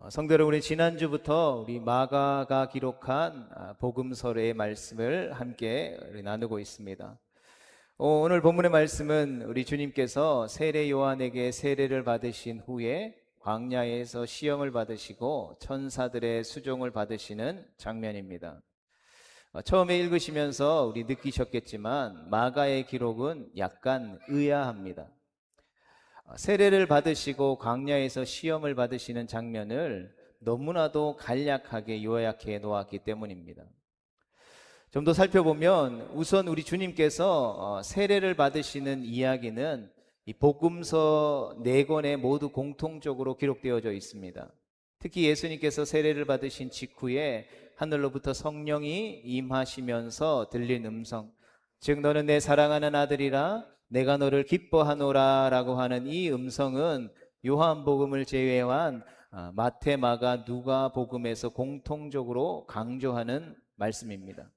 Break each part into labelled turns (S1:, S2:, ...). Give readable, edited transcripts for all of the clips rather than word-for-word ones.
S1: 성도 여러분, 우리 지난주부터 우리 마가가 기록한 복음서의 말씀을 함께 나누고 있습니다. 오늘 본문의 말씀은 우리 주님께서 세례 요한에게 세례를 받으신 후에 광야에서 시험을 받으시고 천사들의 수종을 받으시는 장면입니다. 처음에 읽으시면서 우리 느끼셨겠지만 마가의 기록은 약간 의아합니다. 세례를 받으시고 광야에서 시험을 받으시는 장면을 너무나도 간략하게 요약해 놓았기 때문입니다. 좀 더 살펴보면 우선 우리 주님께서 세례를 받으시는 이야기는 이 복음서 4권에 모두 공통적으로 기록되어져 있습니다. 특히 예수님께서 세례를 받으신 직후에 하늘로부터 성령이 임하시면서 들린 음성, 즉 너는 내 사랑하는 아들이라 내가 너를 기뻐하노라 라고 하는 이 음성은 요한복음을 제외한 마태, 마가, 누가 복음에서 공통적으로 강조하는 말씀입니다.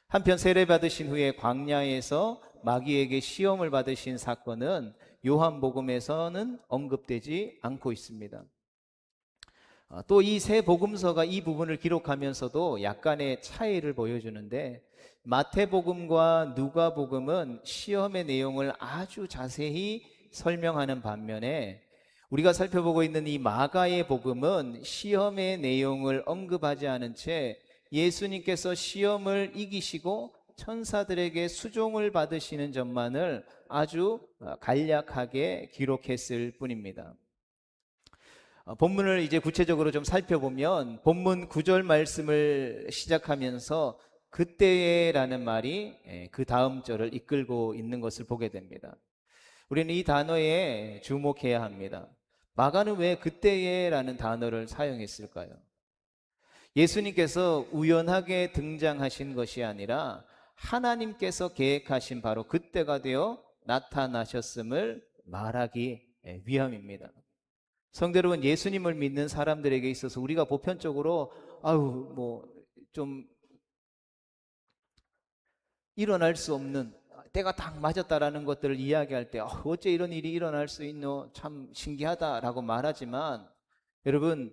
S1: 한편 세례 받으신 후에 광야에서 마귀에게 시험을 받으신 사건은 요한복음에서는 언급되지 않고 있습니다. 또 이 세 복음서가 이 부분을 기록하면서도 약간의 차이를 보여주는데, 마태복음과 누가복음은 시험의 내용을 아주 자세히 설명하는 반면에 우리가 살펴보고 있는 이 마가의 복음은 시험의 내용을 언급하지 않은 채 예수님께서 시험을 이기시고 천사들에게 수종을 받으시는 점만을 아주 간략하게 기록했을 뿐입니다. 본문을 이제 구체적으로 좀 살펴보면 본문 9절 말씀을 시작하면서 그때에라는 말이 그 다음 절을 이끌고 있는 것을 보게 됩니다. 우리는 이 단어에 주목해야 합니다. 마가는 왜 그때에라는 단어를 사용했을까요? 예수님께서 우연하게 등장하신 것이 아니라 하나님께서 계획하신 바로 그때가 되어 나타나셨음을 말하기 위함입니다. 성도 여러분, 예수님을 믿는 사람들에게 있어서 우리가 보편적으로 좀 일어날 수 없는 때가 딱 맞았다라는 것들을 이야기할 때 어째 이런 일이 일어날 수 있노, 참 신기하다라고 말하지만, 여러분,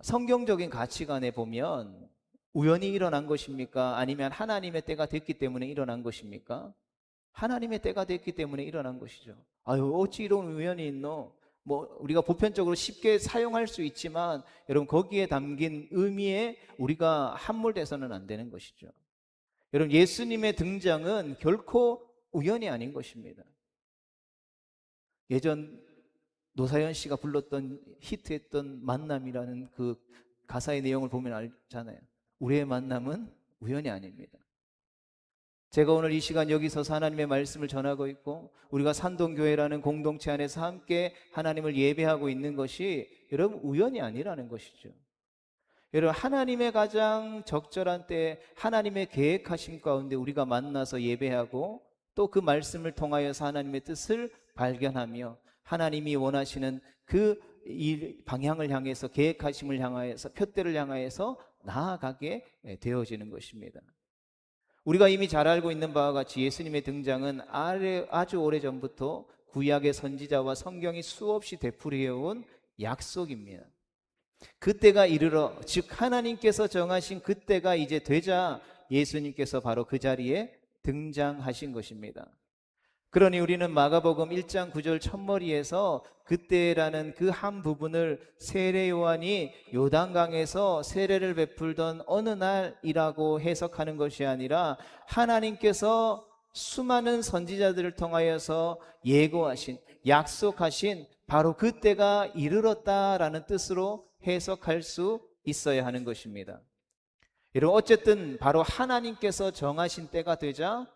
S1: 성경적인 가치관에 보면 우연히 일어난 것입니까? 아니면 하나님의 때가 됐기 때문에 일어난 것입니까? 하나님의 때가 됐기 때문에 일어난 것이죠. 어찌 이런 우연이 있노? 우리가 보편적으로 쉽게 사용할 수 있지만, 여러분, 거기에 담긴 의미에 우리가 함몰돼서는 안 되는 것이죠. 여러분, 예수님의 등장은 결코 우연이 아닌 것입니다. 예전 노사연 씨가 불렀던 히트했던 만남이라는 그 가사의 내용을 보면 알잖아요. 우리의 만남은 우연이 아닙니다. 제가 오늘 이 시간 여기 서서 하나님의 말씀을 전하고 있고 우리가 산동교회라는 공동체 안에서 함께 하나님을 예배하고 있는 것이 여러분 우연이 아니라는 것이죠. 여러분, 하나님의 가장 적절한 때에 하나님의 계획하신 가운데 우리가 만나서 예배하고 또 그 말씀을 통하여서 하나님의 뜻을 발견하며 하나님이 원하시는 그 방향을 향해서, 계획하심을 향하여서, 표대를 향하여서 나아가게 되어지는 것입니다. 우리가 이미 잘 알고 있는 바와 같이 예수님의 등장은 아주 오래전부터 구약의 선지자와 성경이 수없이 되풀이해온 약속입니다. 그때가 이르러, 즉 하나님께서 정하신 그때가 이제 되자 예수님께서 바로 그 자리에 등장하신 것입니다. 그러니 우리는 마가복음 1장 9절 첫머리에서 그때라는 그 한 부분을 세례 요한이 요단강에서 세례를 베풀던 어느 날이라고 해석하는 것이 아니라 하나님께서 수많은 선지자들을 통하여서 예고하신, 약속하신 바로 그때가 이르렀다라는 뜻으로 해석할 수 있어야 하는 것입니다. 여러분, 어쨌든 바로 하나님께서 정하신 때가 되자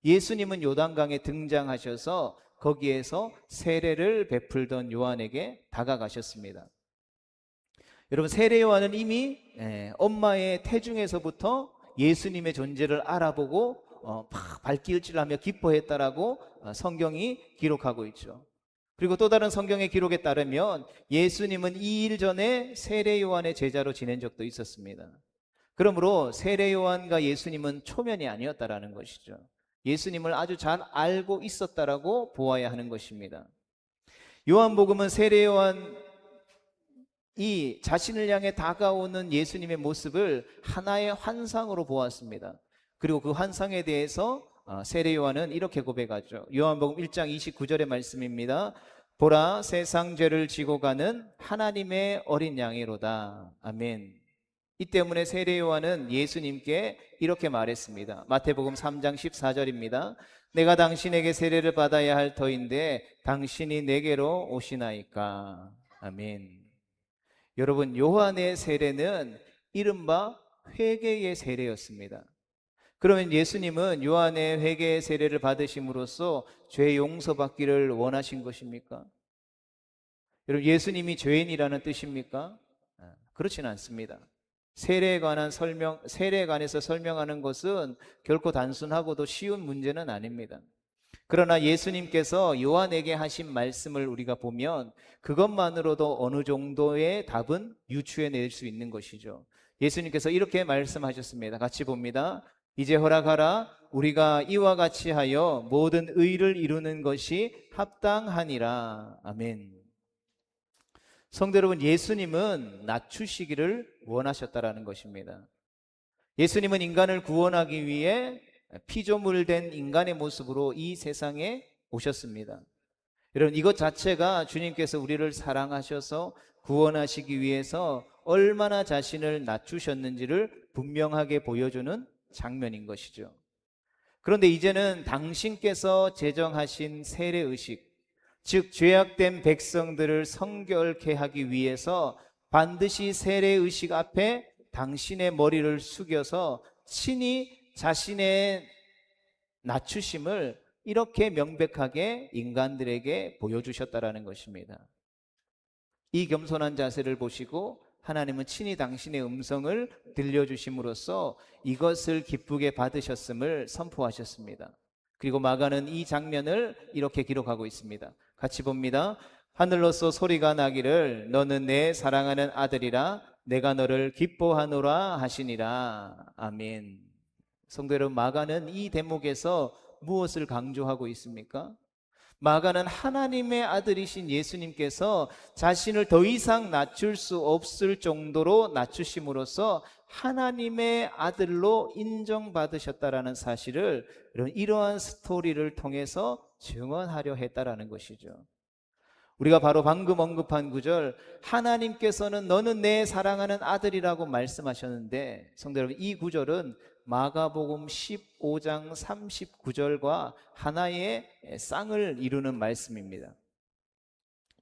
S1: 예수님은 요단강에 등장하셔서 거기에서 세례를 베풀던 요한에게 다가가셨습니다. 여러분, 세례 요한은 이미 엄마의 태중에서부터 예수님의 존재를 알아보고 발길질하며 기뻐했다라고 성경이 기록하고 있죠. 그리고 또 다른 성경의 기록에 따르면 예수님은 2일 전에 세례 요한의 제자로 지낸 적도 있었습니다. 그러므로 세례 요한과 예수님은 초면이 아니었다라는 것이죠. 예수님을 아주 잘 알고 있었다라고 보아야 하는 것입니다. 요한복음은 세례 요한 이 자신을 향해 다가오는 예수님의 모습을 하나의 환상으로 보았습니다. 그리고 그 환상에 대해서 세례 요한은 이렇게 고백하죠. 요한복음 1장 29절의 말씀입니다. 보라, 세상 죄를 지고 가는 하나님의 어린 양이로다. 아멘. 이 때문에 세례 요한은 예수님께 이렇게 말했습니다. 마태복음 3장 14절입니다. 내가 당신에게 세례를 받아야 할 터인데 당신이 내게로 오시나이까. 아멘. 여러분, 요한의 세례는 이른바 회개의 세례였습니다. 그러면 예수님은 요한의 회개의 세례를 받으심으로써 죄 용서받기를 원하신 것입니까? 여러분, 예수님이 죄인이라는 뜻입니까? 그렇지는 않습니다. 세례에 관해서 설명하는 것은 결코 단순하고도 쉬운 문제는 아닙니다. 그러나 예수님께서 요한에게 하신 말씀을 우리가 보면 그것만으로도 어느 정도의 답은 유추해낼 수 있는 것이죠. 예수님께서 이렇게 말씀하셨습니다. 같이 봅니다. 이제 허락하라. 우리가 이와 같이 하여 모든 의를 이루는 것이 합당하니라. 아멘. 성도 여러분, 예수님은 낮추시기를 원하셨다라는 것입니다. 예수님은 인간을 구원하기 위해 피조물 된 인간의 모습으로 이 세상에 오셨습니다. 여러분, 이것 자체가 주님께서 우리를 사랑하셔서 구원하시기 위해서 얼마나 자신을 낮추셨는지를 분명하게 보여주는 장면인 것이죠. 그런데 이제는 당신께서 제정하신 세례의식, 즉 죄악된 백성들을 성결케 하기 위해서 반드시 세례의식 앞에 당신의 머리를 숙여서 친히 자신의 낮추심을 이렇게 명백하게 인간들에게 보여주셨다라는 것입니다. 이 겸손한 자세를 보시고 하나님은 친히 당신의 음성을 들려주심으로써 이것을 기쁘게 받으셨음을 선포하셨습니다. 그리고 마가는 이 장면을 이렇게 기록하고 있습니다. 같이 봅니다. 하늘로서 소리가 나기를 너는 내 사랑하는 아들이라 내가 너를 기뻐하노라 하시니라. 아멘. 성도 여러분, 마가는 이 대목에서 무엇을 강조하고 있습니까? 마가는 하나님의 아들이신 예수님께서 자신을 더 이상 낮출 수 없을 정도로 낮추심으로써 하나님의 아들로 인정받으셨다라는 사실을 이러한 스토리를 통해서 증언하려 했다라는 것이죠. 우리가 바로 방금 언급한 구절, 하나님께서는 너는 내 사랑하는 아들이라고 말씀하셨는데, 성도 여러분, 이 구절은 마가복음 15장 39절과 하나의 쌍을 이루는 말씀입니다.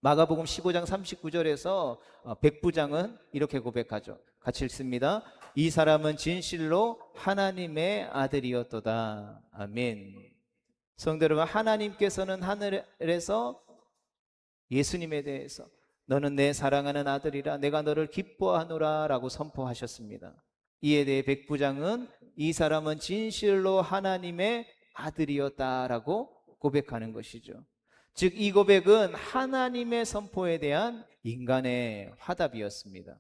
S1: 마가복음 15장 39절에서 백부장은 이렇게 고백하죠. 같이 읽습니다. 이 사람은 진실로 하나님의 아들이었도다. 아멘. 성도 여러분, 하나님께서는 하늘에서 예수님에 대해서 너는 내 사랑하는 아들이라 내가 너를 기뻐하노라 라고 선포하셨습니다. 이에 대해 백부장은 이 사람은 진실로 하나님의 아들이었다라고 고백하는 것이죠. 즉, 이 고백은 하나님의 선포에 대한 인간의 화답이었습니다.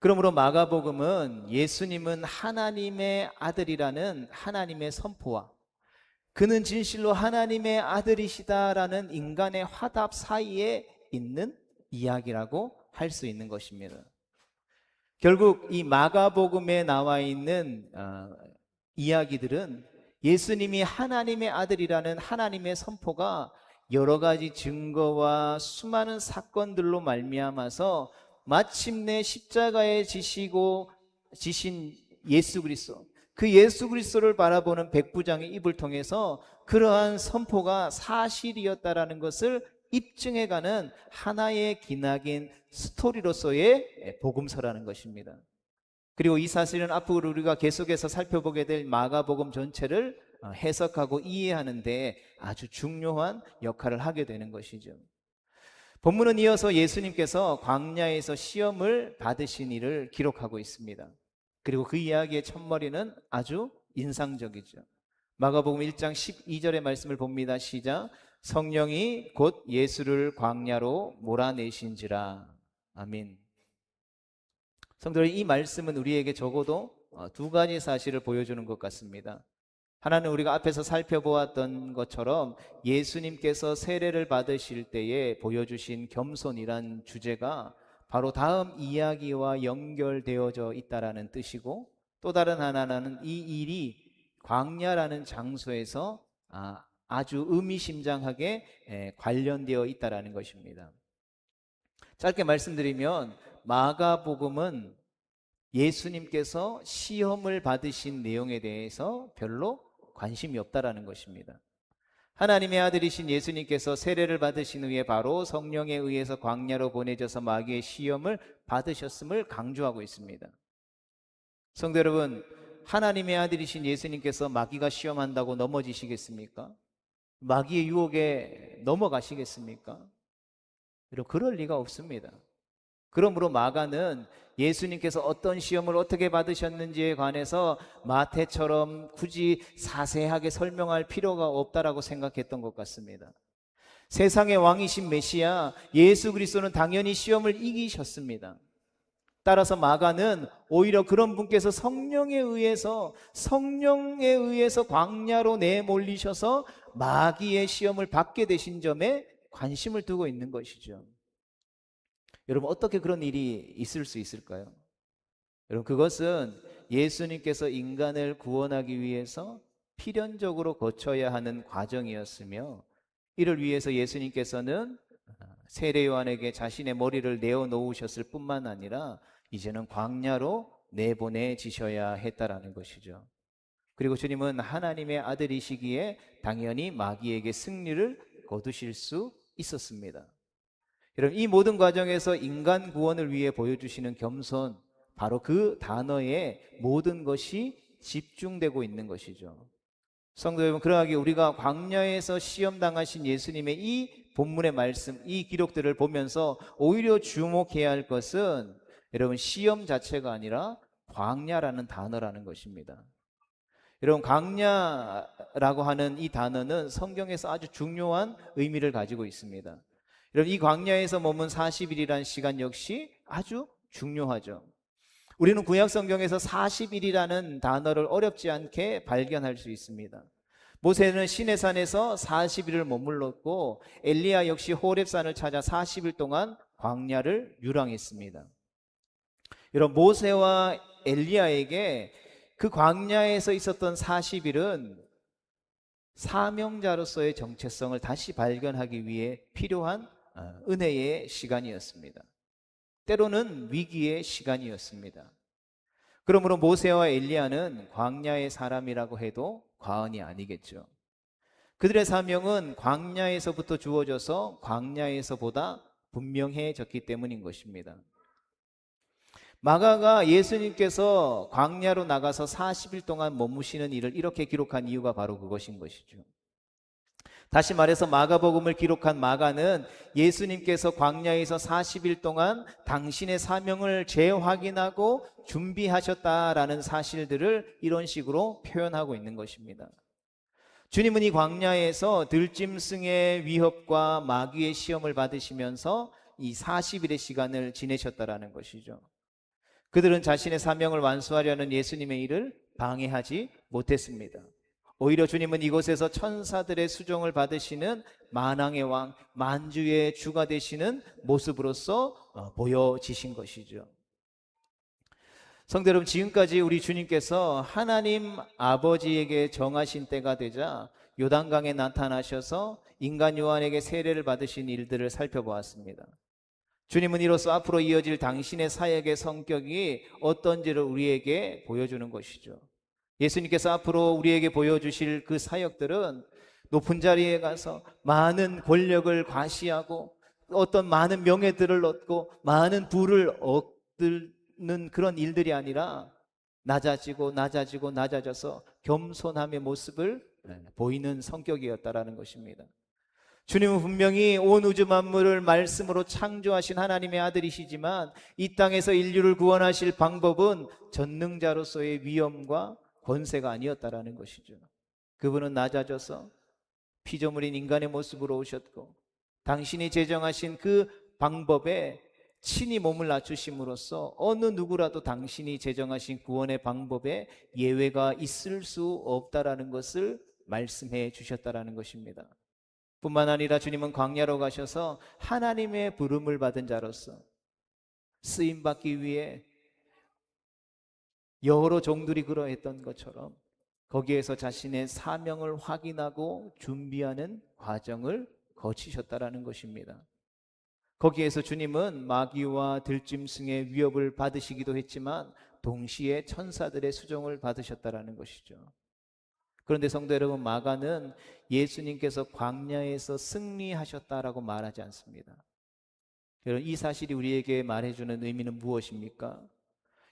S1: 그러므로 마가복음은 예수님은 하나님의 아들이라는 하나님의 선포와 그는 진실로 하나님의 아들이시다라는 인간의 화답 사이에 있는 이야기라고 할 수 있는 것입니다. 결국 이 마가복음에 나와 있는 이야기들은 예수님이 하나님의 아들이라는 하나님의 선포가 여러 가지 증거와 수많은 사건들로 말미암아서 마침내 십자가에 지신 예수 그리스도, 그 예수 그리스도를 바라보는 백부장의 입을 통해서 그러한 선포가 사실이었다라는 것을 입증해가는 하나의 기나긴 스토리로서의 복음서라는 것입니다. 그리고 이 사실은 앞으로 우리가 계속해서 살펴보게 될 마가복음 전체를 해석하고 이해하는 데 아주 중요한 역할을 하게 되는 것이죠. 본문은 이어서 예수님께서 광야에서 시험을 받으신 일을 기록하고 있습니다. 그리고 그 이야기의 첫머리는 아주 인상적이죠. 마가복음 1장 12절의 말씀을 봅니다. 시작. 성령이 곧 예수를 광야로 몰아내신지라. 아멘. 성도들, 이 말씀은 우리에게 적어도 두 가지 사실을 보여주는 것 같습니다. 하나는 우리가 앞에서 살펴보았던 것처럼 예수님께서 세례를 받으실 때에 보여주신 겸손이란 주제가 바로 다음 이야기와 연결되어져 있다라는 뜻이고, 또 다른 하나는 이 일이 광야라는 장소에서 아주 의미심장하게 관련되어 있다라는 것입니다. 짧게 말씀드리면 마가복음은 예수님께서 시험을 받으신 내용에 대해서 별로 관심이 없다라는 것입니다. 하나님의 아들이신 예수님께서 세례를 받으신 후에 바로 성령에 의해서 광야로 보내져서 마귀의 시험을 받으셨음을 강조하고 있습니다. 성도 여러분, 하나님의 아들이신 예수님께서 마귀가 시험한다고 넘어지시겠습니까? 마귀의 유혹에 넘어가시겠습니까? 여러분, 그럴 리가 없습니다. 그러므로 마가는 예수님께서 어떤 시험을 어떻게 받으셨는지에 관해서 마태처럼 굳이 자세하게 설명할 필요가 없다라고 생각했던 것 같습니다. 세상의 왕이신 메시아 예수 그리스도는 당연히 시험을 이기셨습니다. 따라서 마가는 오히려 그런 분께서 성령에 의해서 광야로 내몰리셔서 마귀의 시험을 받게 되신 점에 관심을 두고 있는 것이죠. 여러분, 어떻게 그런 일이 있을 수 있을까요? 여러분, 그것은 예수님께서 인간을 구원하기 위해서 필연적으로 거쳐야 하는 과정이었으며, 이를 위해서 예수님께서는 세례 요한에게 자신의 머리를 내어 놓으셨을 뿐만 아니라 이제는 광야로 내보내지셔야 했다라는 것이죠. 그리고 주님은 하나님의 아들이시기에 당연히 마귀에게 승리를 거두실 수 있었습니다. 여러분, 이 모든 과정에서 인간 구원을 위해 보여주시는 겸손, 바로 그 단어에 모든 것이 집중되고 있는 것이죠. 성도 여러분, 그러하기에 우리가 광야에서 시험당하신 예수님의 이 본문의 말씀, 이 기록들을 보면서 오히려 주목해야 할 것은 여러분, 시험 자체가 아니라 광야라는 단어라는 것입니다. 여러분, 광야라고 하는 이 단어는 성경에서 아주 중요한 의미를 가지고 있습니다. 여러분, 이 광야에서 머문 40일이라는 시간 역시 아주 중요하죠. 우리는 구약 성경에서 40일이라는 단어를 어렵지 않게 발견할 수 있습니다. 모세는 시내산에서 40일을 머물렀고 엘리야 역시 호렙산을 찾아 40일 동안 광야를 유랑했습니다. 여러분, 모세와 엘리야에게 그 광야에서 있었던 40일은 사명자로서의 정체성을 다시 발견하기 위해 필요한 은혜의 시간이었습니다. 때로는 위기의 시간이었습니다. 그러므로 모세와 엘리야는 광야의 사람이라고 해도 과언이 아니겠죠. 그들의 사명은 광야에서부터 주어져서 광야에서보다 분명해졌기 때문인 것입니다. 마가가 예수님께서 광야로 나가서 40일 동안 머무시는 일을 이렇게 기록한 이유가 바로 그것인 것이죠. 다시 말해서 마가복음을 기록한 마가는 예수님께서 광야에서 40일 동안 당신의 사명을 재확인하고 준비하셨다라는 사실들을 이런 식으로 표현하고 있는 것입니다. 주님은 이 광야에서 들짐승의 위협과 마귀의 시험을 받으시면서 이 40일의 시간을 지내셨다라는 것이죠. 그들은 자신의 사명을 완수하려는 예수님의 일을 방해하지 못했습니다. 오히려 주님은 이곳에서 천사들의 수종을 받으시는 만왕의 왕, 만주의 주가 되시는 모습으로서 보여지신 것이죠. 성도 여러분, 지금까지 우리 주님께서 하나님 아버지에게 정하신 때가 되자 요단강에 나타나셔서 인간 요한에게 세례를 받으신 일들을 살펴보았습니다. 주님은 이로써 앞으로 이어질 당신의 사역의 성격이 어떤지를 우리에게 보여주는 것이죠. 예수님께서 앞으로 우리에게 보여주실 그 사역들은 높은 자리에 가서 많은 권력을 과시하고 어떤 많은 명예들을 얻고 많은 부를 얻는 그런 일들이 아니라 낮아져서 겸손함의 모습을 보이는 성격이었다라는 것입니다. 주님은 분명히 온 우주 만물을 말씀으로 창조하신 하나님의 아들이시지만 이 땅에서 인류를 구원하실 방법은 전능자로서의 위엄과 권세가 아니었다라는 것이죠. 그분은 낮아져서 피조물인 인간의 모습으로 오셨고 당신이 제정하신 그 방법에 친히 몸을 낮추심으로써 어느 누구라도 당신이 제정하신 구원의 방법에 예외가 있을 수 없다라는 것을 말씀해 주셨다라는 것입니다. 뿐만 아니라 주님은 광야로 가셔서 하나님의 부름을 받은 자로서 쓰임 받기 위해 여러 종들이 그러했던 것처럼 거기에서 자신의 사명을 확인하고 준비하는 과정을 거치셨다라는 것입니다. 거기에서 주님은 마귀와 들짐승의 위협을 받으시기도 했지만 동시에 천사들의 수종을 받으셨다라는 것이죠. 그런데 성도 여러분, 마가는 예수님께서 광야에서 승리하셨다라고 말하지 않습니다. 여러분, 이 사실이 우리에게 말해주는 의미는 무엇입니까?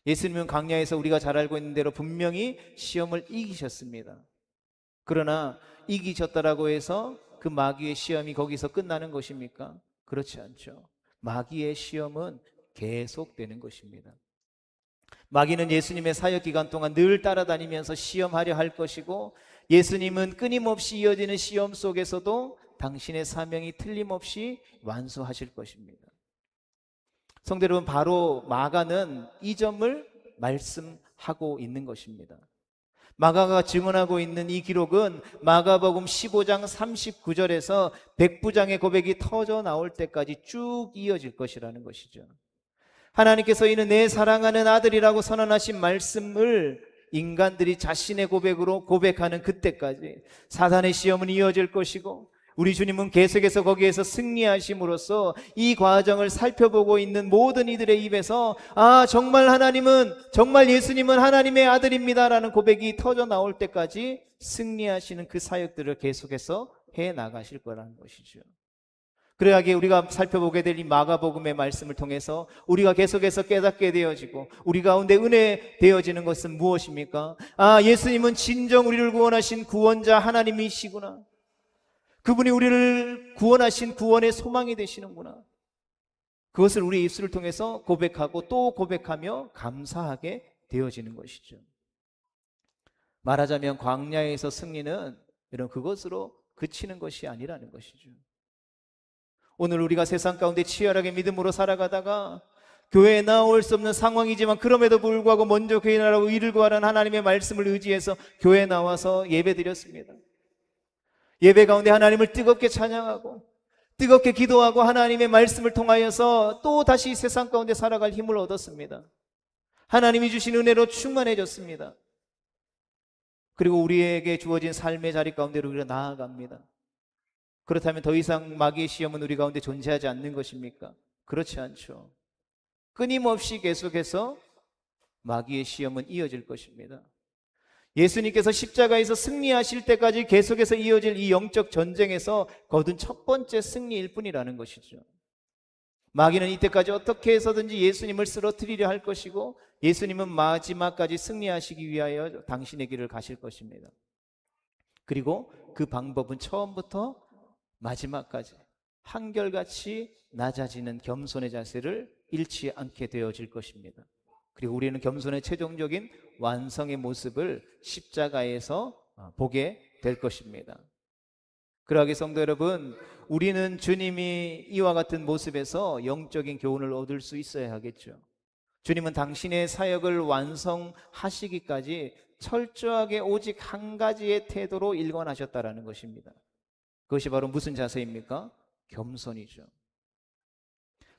S1: 예수님은 광야에서 우리가 잘 알고 있는 대로 분명히 시험을 이기셨습니다. 그러나 이기셨다라고 해서 그 마귀의 시험이 거기서 끝나는 것입니까? 그렇지 않죠. 마귀의 시험은 계속되는 것입니다. 마귀는 예수님의 사역 기간 동안 늘 따라다니면서 시험하려 할 것이고, 예수님은 끊임없이 이어지는 시험 속에서도 당신의 사명이 틀림없이 완수하실 것입니다. 성도 여러분, 바로 마가는 이 점을 말씀하고 있는 것입니다. 마가가 증언하고 있는 이 기록은 마가복음 15장 39절에서 백부장의 고백이 터져 나올 때까지 쭉 이어질 것이라는 것이죠. 하나님께서 이는 내 사랑하는 아들이라고 선언하신 말씀을 인간들이 자신의 고백으로 고백하는 그때까지 사단의 시험은 이어질 것이고, 우리 주님은 계속해서 거기에서 승리하심으로써 이 과정을 살펴보고 있는 모든 이들의 입에서 정말 하나님은, 정말 예수님은 하나님의 아들입니다라는 고백이 터져 나올 때까지 승리하시는 그 사역들을 계속해서 해 나가실 거라는 것이죠. 그러하기에 우리가 살펴보게 될 이 마가복음의 말씀을 통해서 우리가 계속해서 깨닫게 되어지고 우리 가운데 은혜 되어지는 것은 무엇입니까? 예수님은 진정 우리를 구원하신 구원자 하나님이시구나. 그분이 우리를 구원하신 구원의 소망이 되시는구나. 그것을 우리 입술을 통해서 고백하고 또 고백하며 감사하게 되어지는 것이죠. 말하자면 광야에서 승리는 이런 그것으로 그치는 것이 아니라는 것이죠. 오늘 우리가 세상 가운데 치열하게 믿음으로 살아가다가 교회에 나올 수 없는 상황이지만 그럼에도 불구하고 먼저 교회에 나라고 의를 구하라는 하나님의 말씀을 의지해서 교회에 나와서 예배드렸습니다. 예배 가운데 하나님을 뜨겁게 찬양하고 뜨겁게 기도하고 하나님의 말씀을 통하여서 또 다시 세상 가운데 살아갈 힘을 얻었습니다. 하나님이 주신 은혜로 충만해졌습니다. 그리고 우리에게 주어진 삶의 자리 가운데로 우리가 나아갑니다. 그렇다면 더 이상 마귀의 시험은 우리 가운데 존재하지 않는 것입니까? 그렇지 않죠. 끊임없이 계속해서 마귀의 시험은 이어질 것입니다. 예수님께서 십자가에서 승리하실 때까지 계속해서 이어질 이 영적 전쟁에서 거둔 첫 번째 승리일 뿐이라는 것이죠. 마귀는 이때까지 어떻게 해서든지 예수님을 쓰러뜨리려 할 것이고, 예수님은 마지막까지 승리하시기 위하여 당신의 길을 가실 것입니다. 그리고 그 방법은 처음부터 마지막까지 한결같이 낮아지는 겸손의 자세를 잃지 않게 되어질 것입니다. 그리고 우리는 겸손의 최종적인 완성의 모습을 십자가에서 보게 될 것입니다. 그러하게 성도 여러분, 우리는 주님이 이와 같은 모습에서 영적인 교훈을 얻을 수 있어야 하겠죠. 주님은 당신의 사역을 완성하시기까지 철저하게 오직 한 가지의 태도로 일관하셨다라는 것입니다. 그것이 바로 무슨 자세입니까? 겸손이죠.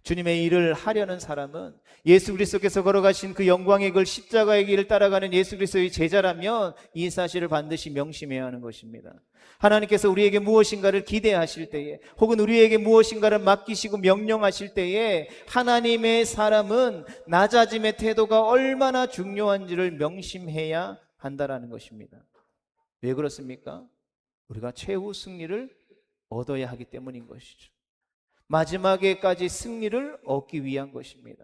S1: 주님의 일을 하려는 사람은 예수 그리스도께서 걸어가신 그 영광의 길 십자가의 길을 따라가는 예수 그리스도의 제자라면 이 사실을 반드시 명심해야 하는 것입니다. 하나님께서 우리에게 무엇인가를 기대하실 때에, 혹은 우리에게 무엇인가를 맡기시고 명령하실 때에 하나님의 사람은 낮아짐의 태도가 얼마나 중요한지를 명심해야 한다라는 것입니다. 왜 그렇습니까? 우리가 최후 승리를 얻어야 하기 때문인 것이죠. 마지막에까지 승리를 얻기 위한 것입니다.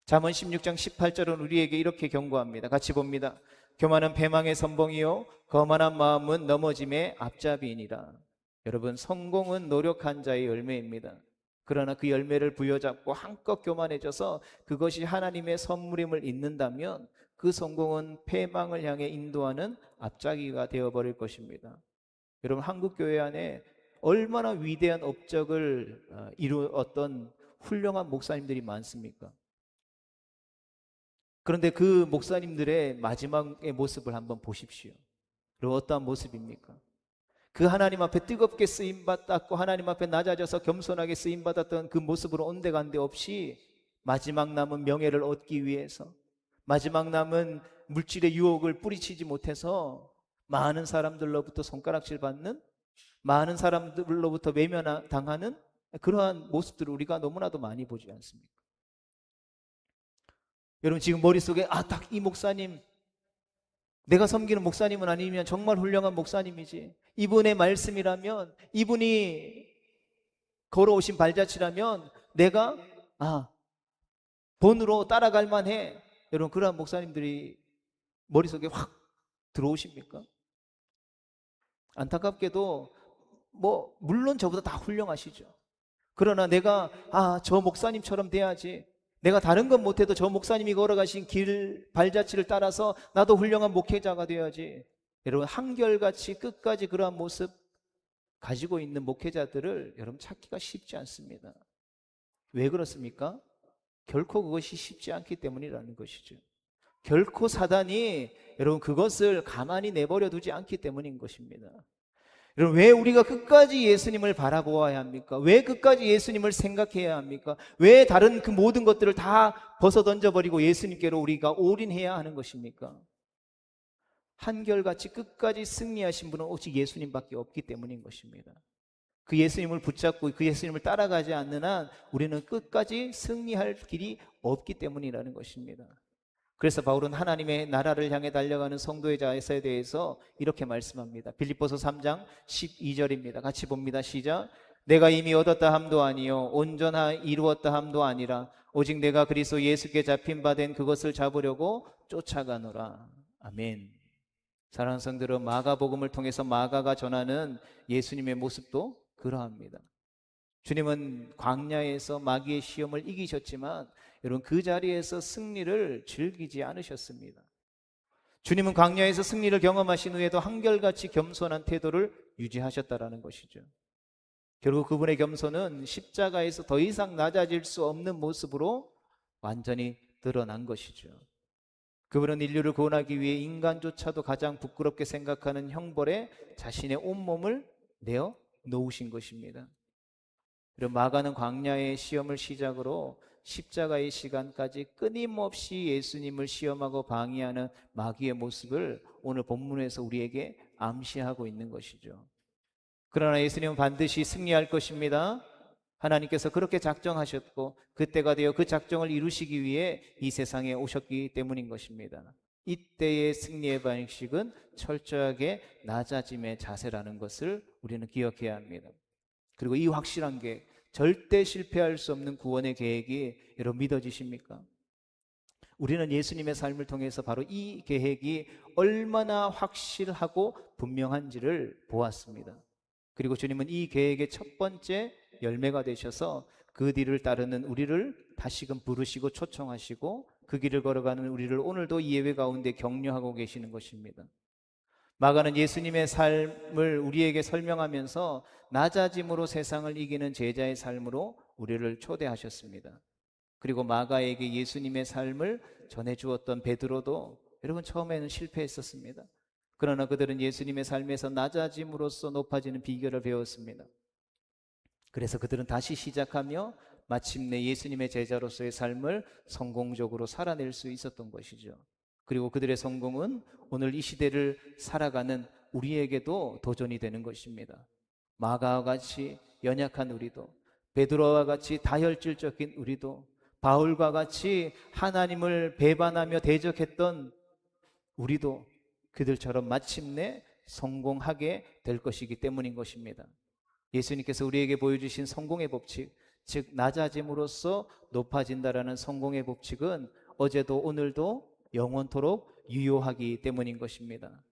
S1: 잠언 16장 18절은 우리에게 이렇게 경고합니다. 같이 봅니다. 교만은 패망의 선봉이요 거만한 마음은 넘어짐의 앞잡이니라. 여러분, 성공은 노력한 자의 열매입니다. 그러나 그 열매를 부여잡고 한껏 교만해져서 그것이 하나님의 선물임을 잊는다면 그 성공은 패망을 향해 인도하는 앞잡이가 되어버릴 것입니다. 여러분, 한국교회 안에 얼마나 위대한 업적을 이루었던 훌륭한 목사님들이 많습니까? 그런데 그 목사님들의 마지막의 모습을 한번 보십시오. 그리고 어떠한 모습입니까? 그 하나님 앞에 뜨겁게 쓰임받았고 하나님 앞에 낮아져서 겸손하게 쓰임받았던 그 모습으로 온데간데 없이 마지막 남은 명예를 얻기 위해서, 마지막 남은 물질의 유혹을 뿌리치지 못해서 많은 사람들로부터 손가락질 받는, 많은 사람들로부터 외면당하는 그러한 모습들을 우리가 너무나도 많이 보지 않습니까? 여러분 지금 머릿속에 딱 이 목사님, 내가 섬기는 목사님은 아니면 정말 훌륭한 목사님이지, 이분의 말씀이라면, 이분이 걸어오신 발자취라면 내가 본으로 따라갈 만해. 여러분 그러한 목사님들이 머릿속에 확 들어오십니까? 안타깝게도 물론 저보다 다 훌륭하시죠. 그러나 내가 저 목사님처럼 돼야지, 내가 다른 건 못해도 저 목사님이 걸어가신 길 발자취를 따라서 나도 훌륭한 목회자가 되어야지. 여러분 한결같이 끝까지 그러한 모습 가지고 있는 목회자들을 여러분 찾기가 쉽지 않습니다. 왜 그렇습니까? 결코 그것이 쉽지 않기 때문이라는 것이죠. 결코 사단이 여러분 그것을 가만히 내버려 두지 않기 때문인 것입니다. 여러분 왜 우리가 끝까지 예수님을 바라보아야 합니까? 왜 끝까지 예수님을 생각해야 합니까? 왜 다른 그 모든 것들을 다 벗어던져버리고 예수님께로 우리가 올인해야 하는 것입니까? 한결같이 끝까지 승리하신 분은 오직 예수님밖에 없기 때문인 것입니다. 그 예수님을 붙잡고 그 예수님을 따라가지 않는 한 우리는 끝까지 승리할 길이 없기 때문이라는 것입니다. 그래서 바울은 하나님의 나라를 향해 달려가는 성도의 자세에 대해서 이렇게 말씀합니다. 빌립보서 3장 12절입니다. 같이 봅니다. 시작. 내가 이미 얻었다 함도 아니요 온전하 이루었다 함도 아니라 오직 내가 그리스도 예수께 잡힌 바 된 그것을 잡으려고 쫓아가노라. 아멘. 사랑하는 성도들은 마가복음을 통해서 마가가 전하는 예수님의 모습도 그러합니다. 주님은 광야에서 마귀의 시험을 이기셨지만 여러분 그 자리에서 승리를 즐기지 않으셨습니다. 주님은 광야에서 승리를 경험하신 후에도 한결같이 겸손한 태도를 유지하셨다라는 것이죠. 결국 그분의 겸손은 십자가에서 더 이상 낮아질 수 없는 모습으로 완전히 드러난 것이죠. 그분은 인류를 구원하기 위해 인간조차도 가장 부끄럽게 생각하는 형벌에 자신의 온몸을 내어 놓으신 것입니다. 그리고 마가는 광야의 시험을 시작으로 십자가의 시간까지 끊임없이 예수님을 시험하고 방해하는 마귀의 모습을 오늘 본문에서 우리에게 암시하고 있는 것이죠. 그러나 예수님은 반드시 승리할 것입니다. 하나님께서 그렇게 작정하셨고 그때가 되어 그 작정을 이루시기 위해 이 세상에 오셨기 때문인 것입니다. 이때의 승리의 방식은 철저하게 낮아짐의 자세라는 것을 우리는 기억해야 합니다. 그리고 이 확실한 게 절대 실패할 수 없는 구원의 계획이 여러분 믿어지십니까? 우리는 예수님의 삶을 통해서 바로 이 계획이 얼마나 확실하고 분명한지를 보았습니다. 그리고 주님은 이 계획의 첫 번째 열매가 되셔서 그 뒤를 따르는 우리를 다시금 부르시고 초청하시고 그 길을 걸어가는 우리를 오늘도 이 예배 가운데 격려하고 계시는 것입니다. 마가는 예수님의 삶을 우리에게 설명하면서 낮아짐으로 세상을 이기는 제자의 삶으로 우리를 초대하셨습니다. 그리고 마가에게 예수님의 삶을 전해주었던 베드로도 여러분 처음에는 실패했었습니다. 그러나 그들은 예수님의 삶에서 낮아짐으로써 높아지는 비결을 배웠습니다. 그래서 그들은 다시 시작하며 마침내 예수님의 제자로서의 삶을 성공적으로 살아낼 수 있었던 것이죠. 그리고 그들의 성공은 오늘 이 시대를 살아가는 우리에게도 도전이 되는 것입니다. 마가와 같이 연약한 우리도, 베드로와 같이 다혈질적인 우리도, 바울과 같이 하나님을 배반하며 대적했던 우리도 그들처럼 마침내 성공하게 될 것이기 때문인 것입니다. 예수님께서 우리에게 보여주신 성공의 법칙, 즉 낮아짐으로써 높아진다라는 성공의 법칙은 어제도 오늘도 영원토록 유효하기 때문인 것입니다.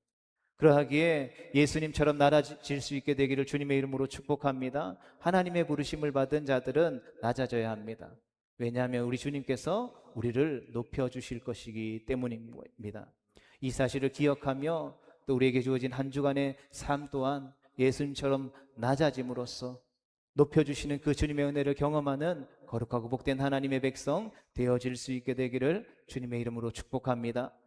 S1: 그러하기에 예수님처럼 낮아질 수 있게 되기를 주님의 이름으로 축복합니다. 하나님의 부르심을 받은 자들은 낮아져야 합니다. 왜냐하면 우리 주님께서 우리를 높여주실 것이기 때문입니다. 이 사실을 기억하며 또 우리에게 주어진 한 주간의 삶 또한 예수님처럼 낮아짐으로써 높여주시는 그 주님의 은혜를 경험하는 거룩하고 복된 하나님의 백성 되어질 수 있게 되기를 주님의 이름으로 축복합니다.